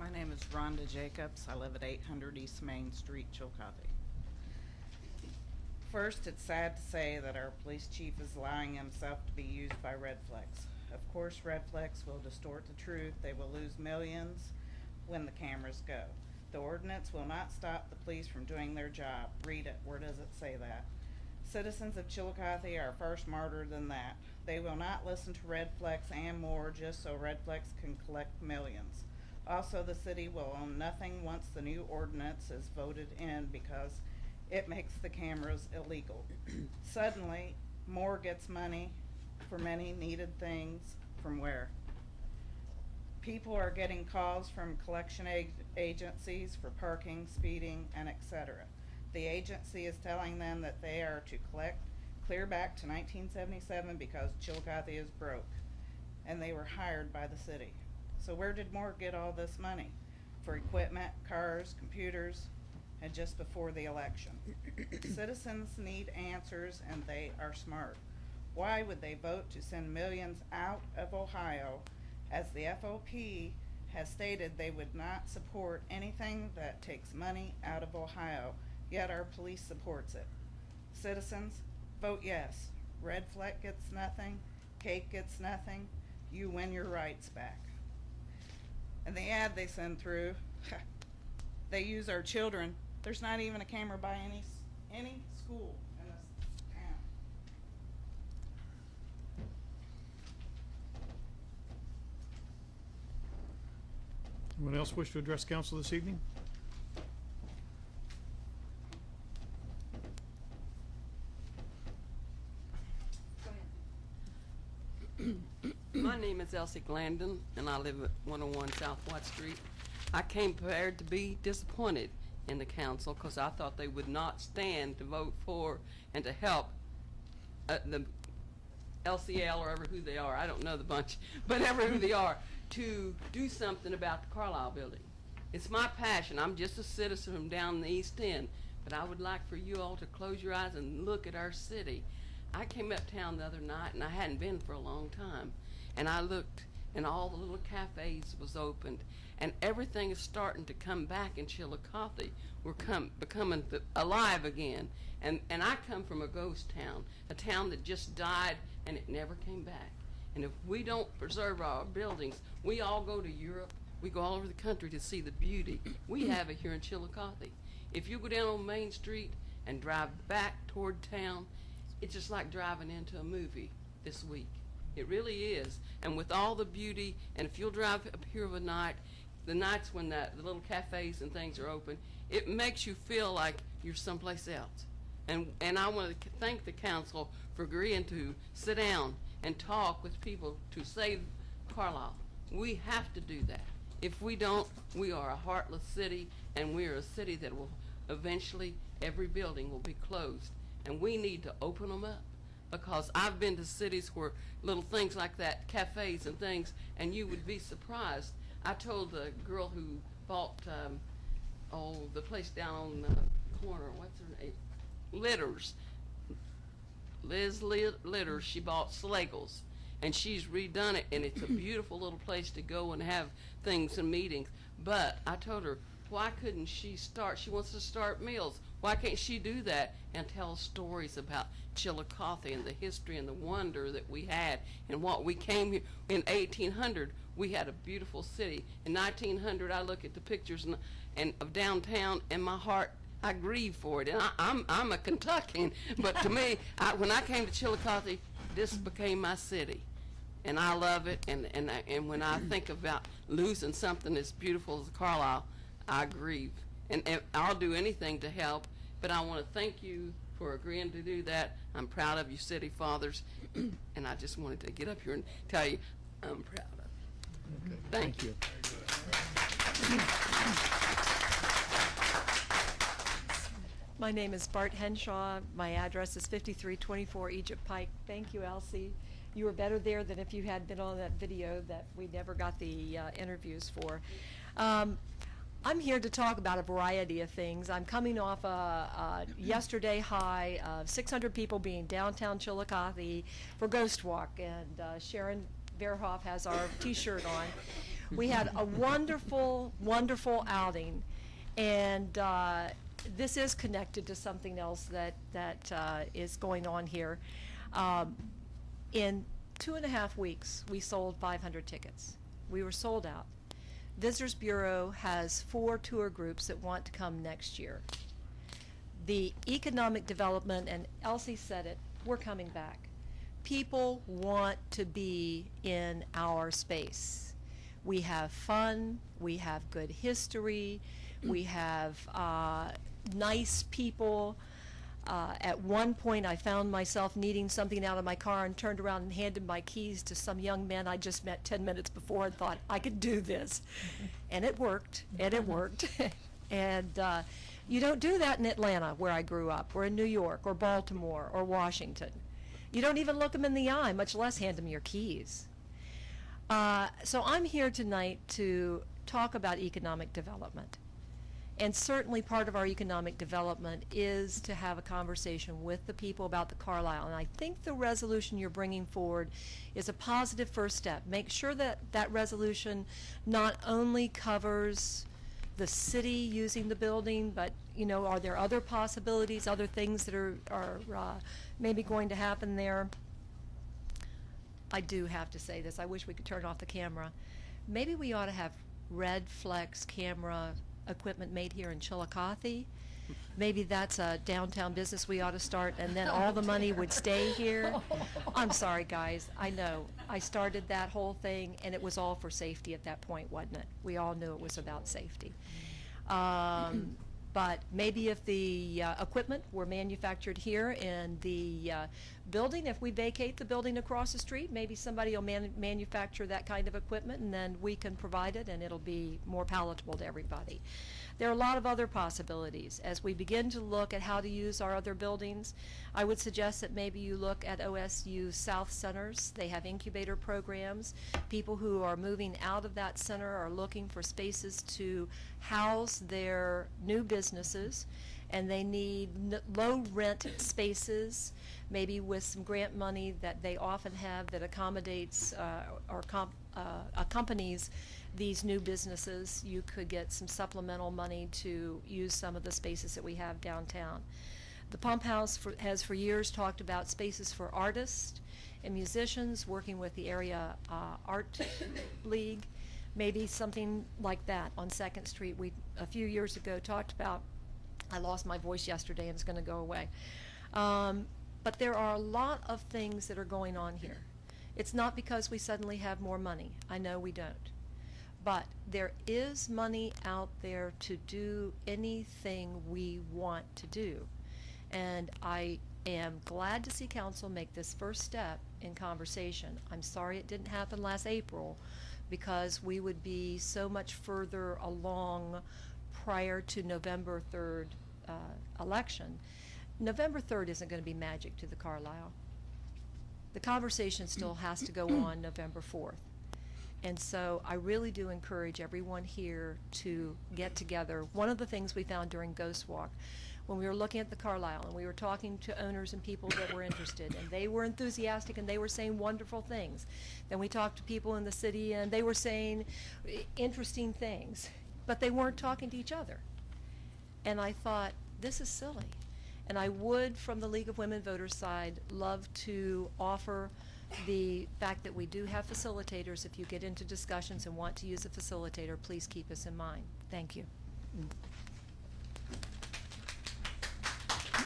My name is Rhonda Jacobs. I live at 800 East Main Street, Chillicothe. First, it's sad to say that our police chief is allowing himself to be used by Red Flex. Of course, Red Flex will distort the truth. They will lose millions when the cameras go. The ordinance will not stop the police from doing their job. Read it. Where does it say that? Citizens of Chillicothe are far smarter than that. They will not listen to Red Flex and more just so Red Flex can collect millions. Also, the city will own nothing once the new ordinance is voted in because it makes the cameras illegal. Suddenly, Moore gets money for many needed things from where? People are getting calls from collection agencies for parking, speeding, and etc. The agency is telling them that they are to collect clear back to 1977 because Chillicothe is broke, and they were hired by the city. So where did Moore get all this money? For equipment, cars, computers, and just before the election. Citizens need answers, and they are smart. Why would they vote to send millions out of Ohio, as the FOP has stated they would not support anything that takes money out of Ohio, yet our police supports it? Citizens, vote yes. Red Fleck gets nothing, Cake gets nothing, you win your rights back. And the ad they send through, they use our children. There's not even a camera by any school in this town. Anyone else wish to address council this evening? My name is Elsie Glandon, and I live at 101 South Watt Street. I came prepared to be disappointed in the council because I thought they would not stand to vote for and to help the LCL or ever who they are. I don't know the bunch, but ever who they are, to do something about the Carlisle building. It's my passion. I'm just a citizen from down in the East End, but I would like for you all to close your eyes and look at our city. I came uptown the other night, and I hadn't been for a long time, and I looked, and all the little cafes was opened, and everything is starting to come back in Chillicothe. We're becoming alive again, and I come from a ghost town, a town that just died, and it never came back. And if we don't preserve our buildings, we all go to Europe, we go all over the country to see the beauty. We have it here in Chillicothe. If you go down on Main Street and drive back toward town, it's just like driving into a movie this week. It really is. And with all the beauty, and if you'll drive up here of a night, the nights when the little cafes and things are open, it makes you feel like you're someplace else. And I want to thank the council for agreeing to sit down and talk with people to save Carlisle. We have to do that. If we don't, we are a heartless city, and we are a city that will eventually, every building will be closed. And we need to open them up, because I've been to cities where little things like that, cafes and things, and you would be surprised. I told the girl who bought, the place down on the corner, what's her name? Litters. Liz Litters, she bought Slagles, and she's redone it, and it's a beautiful little place to go and have things and meetings. But I told her, why couldn't she wants to start meals. Why can't she do that and tell stories about Chillicothe and the history and the wonder that we had and what we came here in 1800? We had a beautiful city. In 1900, I look at the pictures and of downtown, and my heart, I grieve for it. And I'm a Kentuckian, but to me, when I came to Chillicothe, this became my city, and I love it. And when I think about losing something as beautiful as Carlisle, I grieve. And I'll do anything to help, but I want to thank you for agreeing to do that. I'm proud of you, city fathers, and I just wanted to get up here and tell you I'm proud of you. Okay. Thank you. My name is Bart Henshaw. My address is 5324 Egypt Pike. Thank you, Elsie. You were better there than if you had been on that video that we never got the interviews for. I'm here to talk about a variety of things. I'm coming off a yesterday high of 600 people being downtown Chillicothe for Ghost Walk, and Sharon Verhoff has our t-shirt on. We had a wonderful, wonderful outing, and this is connected to something else that is going on here. In 2.5 weeks, we sold 500 tickets. We were sold out. Visitors Bureau has 4 tour groups that want to come next year. The economic development, and Elsie said it, we're coming back. People want to be in our space. We have fun, we have good history, we have nice people. At one point, I found myself needing something out of my car and turned around and handed my keys to some young man I just met 10 minutes before and thought, I could do this. And it worked, and it worked. And you don't do that in Atlanta, where I grew up, or in New York, or Baltimore, or Washington. You don't even look them in the eye, much less hand them your keys. So I'm here tonight to talk about economic development. And certainly part of our economic development is to have a conversation with the people about the Carlisle. And I think the resolution you're bringing forward is a positive first step. Make sure that that resolution not only covers the city using the building, but, you know, are there other possibilities, other things that are maybe going to happen there? I do have to say this. I wish we could turn off the camera. Maybe we ought to have red flex camera equipment made here in Chillicothe. Maybe that's a downtown business we ought to start, and then all the money would stay here. I'm sorry, guys. I know. I started that whole thing, and it was all for safety at that point, wasn't it? We all knew it was about safety. But maybe if the equipment were manufactured here in the building, if we vacate the building across the street, maybe somebody will manufacture that kind of equipment, and then we can provide it, and it'll be more palatable to everybody. There are a lot of other possibilities. As we begin to look at how to use our other buildings, I would suggest that maybe you look at OSU South Centers. They have incubator programs. People who are moving out of that center are looking for spaces to house their new businesses, and they need low rent spaces, maybe with some grant money that they often have that accommodates or accompanies these new businesses. You could get some supplemental money to use some of the spaces that we have downtown. The Pump House has for years talked about spaces for artists and musicians, working with the area art league. Maybe something like that on 2nd Street. We, a few years ago, talked about, I lost my voice yesterday and it's going to go away. But there are a lot of things that are going on here. It's not because we suddenly have more money. I know we don't. But there is money out there to do anything we want to do. And I am glad to see council make this first step in conversation. I'm sorry it didn't happen last April, because we would be so much further along prior to November 3rd election. November 3rd isn't going to be magic to the Carlisle. The conversation still has to go on November 4th. And so I really do encourage everyone here to get together. One of the things we found during Ghost Walk, when we were looking at the Carlisle and we were talking to owners and people that were interested, and they were enthusiastic and they were saying wonderful things. Then we talked to people in the city and they were saying interesting things, but they weren't talking to each other. And I thought, this is silly. And I would, from the League of Women Voters side, love to offer the fact that we do have facilitators. If you get into discussions and want to use a facilitator, please keep us in mind. Thank you.